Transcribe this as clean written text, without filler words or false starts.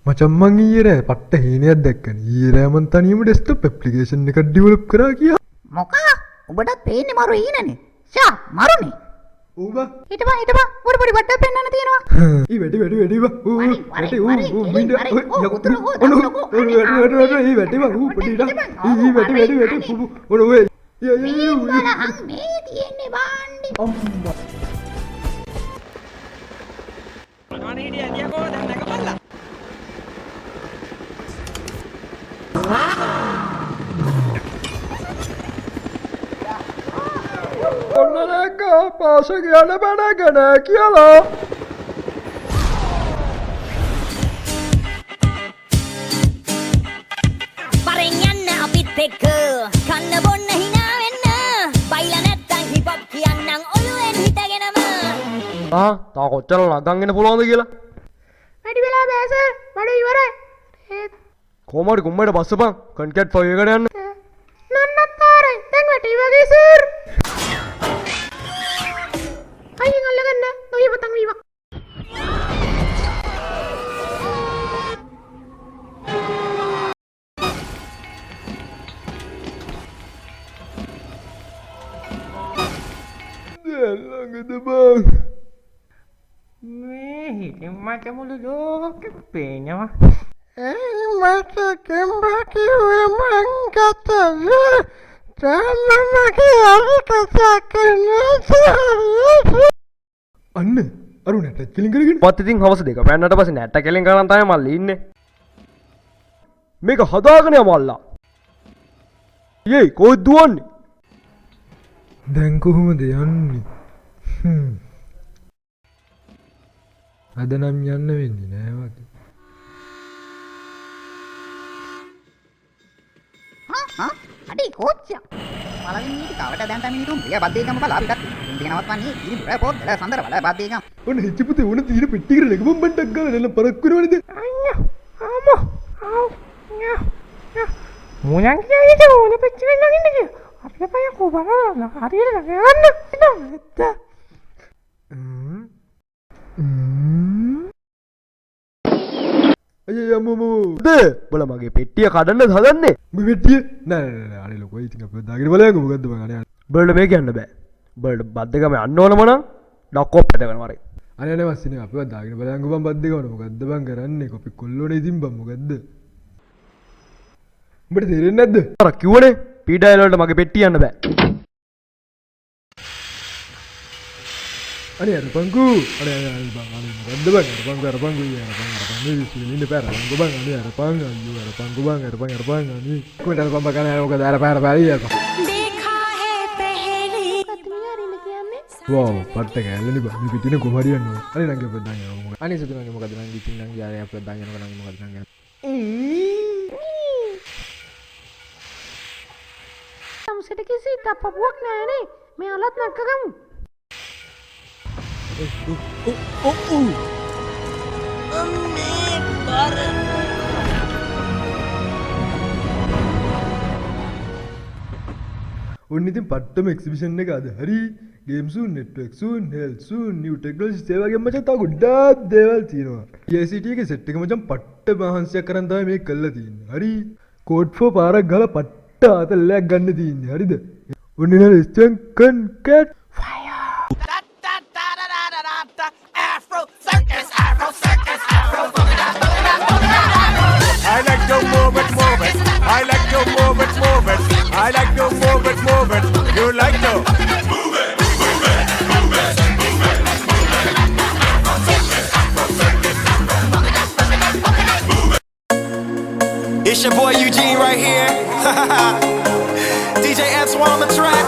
මචං මං ඊයේ රෑ පට්ට හීනයක් දැක්කනේ. ඊයේ රෑ මං තනියම ඩෙස්ක්ටොප් ඇප්ලිකේෂන් එකක් ඩෙවලොප් කරා කියා. මොකා? ඔබටත් පේන්නේ මරු හීනනේ. ෂා මරුනේ. ඌබ හිටපන් පොඩි බට්ටක් පෙන්නන්න තියෙනවා. ඊ වැඩි බා. වැඩි මින්ද ඊ වැඩි බා. පොඩිඩා. ඊ වැඩි. ඔය බලහන් මේ තියෙන්නේ බාණ්ඩි. අම්මා. අනේ හිටියා දියකෝ දැන් නැගපල්ලා. ඔන්නලක පාස කියන බණගෙන කියලා. පරෙන් යන්න අපිත් එක්ක කන්න බොන්න hina වෙන්න බයිලා නැත්තම් හිප් හොප් කියන්නම් ඔළුවෙන් හිටගෙනම තා කොච්චර නගන් එන්න පුළුවන්ද කියලා වැඩි වෙලා බෑ සර්. බඩ ඉවරයි. කොහමද කුම්මයට බස්සපන් කන්කට් 5 එකට යන්න නන්නත්තරයි. දැන් වැටි වගේ සර්. අයියෙන් අල්ලගන්න. ඔය පතන් වීවා. ළඟද බං. මේ හිටින් මට මුළු ලෝකෙම පේනවා. මට කෙම්බා කිව්වේ මං ගතද තමමගේ අර කතා කරන්නේ. අන්න අරු නැට කිලින් කරගෙන පත් ඉතින් හවස දෙක පැන්නට පස්සේ නැට්ට කෙලින් කරන් තමයි මල්ලි ඉන්නේ මේක හදාගෙන යමල්ලා යේ කොහෙද දුවන්නේ දැන් කොහොමද යන්නේ? අද නම් යන්න වෙන්නේ නෑ වගේ. අඩේ කෝච්චිය. පළවෙනි ඊට කවට දැන් තමයි නිතුම් ප්‍රිය බද්දේකම බලා අපිටත් ඉන්දියාවත් වන්නේ ඉරි පුර පොත් දල සඳර බල බද්දේකම. ඔන්න හිචිපුතේ උන තීර පෙට්ටියකට ලැබුම් බණ්ඩක් ගාලා නැල පරක් කරනවනේද? අයියෝ ආමෝ ආව් යා යා මොයන් කියයිද ඕන පෙච්චෙන් නගින්න කිය. අපේ පය කොබරන හරියට නගන්න නේද? අයියෝ යම්මෝ බල මගේ පෙට්ටිය කඩන්නද හදන්නේ මේ පෙට්ටිය නෑ අනේ ලොකෝ ඉතින් අපි දාගෙන බලයන්කො මොකද්ද බං අනේ බල්ට මේ කියන්න බෑ බල්ට බද්දකම යන්න ඕනම නම් ඩක්කොප් ඇදගෙන වරේ අනේ නේ වස්සිනේ අපිව දාගෙන බලයන්කො බං බද්දේකවන මොකද්ද බං කරන්නේ කොපි කොල්ලෝනේ ඉතින් බං මොකද්ද උඹට තේරෙන්නේ නැද්ද අර කිව්වනේ පීඩායල වලට මගේ පෙට්ටිය යන්න බෑ අනේ අර පංකු අනේ බං අනේ මොකද්ද බං අර පංකු මේ විශ්ලේ ඉන්න පැර බං බං අනේ අර පං අයියෝ අර පංකු බං අර පං අනේ කොහෙද අර පං බකන මොකද අර පැර පැරි අර देखा है पहली කතිමියාරින්න කියන්නේ. වව් පට්ට කැල්ලනේ බං මේ පිටින කොහරි යන්නේ අනේ නංගි අපිව දාගෙන යනවා මොකද අනේ සුදු නංගි මොකද නංගි ඉතින් නංගි ආයේ අපිව දාගෙන යනවා නංගි මොකද නංගි සම්සෙට කිසි තප්පුවක් නෑනේ. මේ අලත් නැක්කගමු. ඔන්න ඉතින් පට්ටම එක්සිබිෂන් එක අද හරි game zone network zone health zone new technologies ඒ වගේ මචං තව ගොඩාක් දේවල් තියෙනවා. ECT එකේ සෙට් එක මචං පට්ට මහන්සියක් කරන් තමයි මේක කරලා තියෙන්නේ. හරි කෝඩ් 4 පාරක් ගහලා පට්ට අතල්ලයක් ගන්න තියෙන්නේ. හරිද? ඔන්න නේද ස්ටන් කන්කට් I like to move it. I like to move it. I like to move it. You like to move it. It's your boy Eugene right here. DJ Antoine on the track.